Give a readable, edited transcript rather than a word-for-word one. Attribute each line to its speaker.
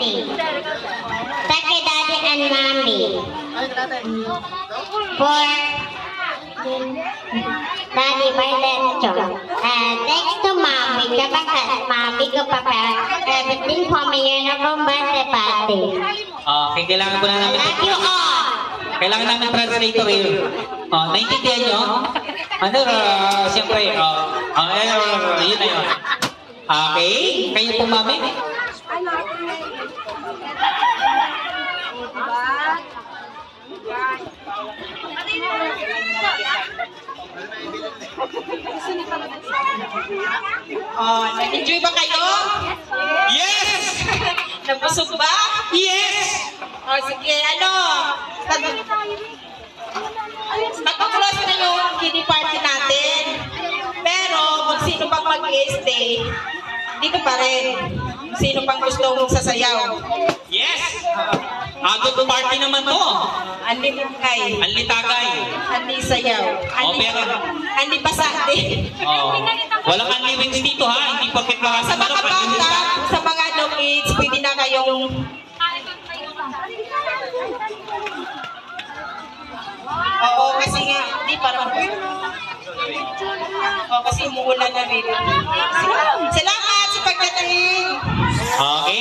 Speaker 1: birthday. Thank you, Daddy and Mommy. For Daddy Violencio. And thanks to Mommy, kapag Mommy ko pa everything for my uniform birthday party.
Speaker 2: Okay, kailangan ko na namin.
Speaker 1: Love you all.
Speaker 2: Kailangan namin translator yun. Naintindihan nyo? Ano, siyempre, yun na yun. Okay, kayo po, Mami.
Speaker 3: Nag-enjoy ba kayo?
Speaker 2: Yes!
Speaker 3: Nabusog ba?
Speaker 2: Yes!
Speaker 3: Sige, magpa-close na yung kiddy party natin. Pero, kung sino pang mag-stay, dito pa rin. Kung sino pang gustong sasayaw.
Speaker 2: Yes! Adult party naman to.
Speaker 3: Andi Mungkay.
Speaker 2: Anli tagay.
Speaker 3: Andi sayaw. Andi pasante.
Speaker 2: Walang anli wings dito ha. Hindi porket lakas.
Speaker 3: Sa mga bata, sa mga no kids, pwede na kayong oo, kasi nga, di parang kasi umuulan na rin. Salamat sa pagdating.
Speaker 2: Okay,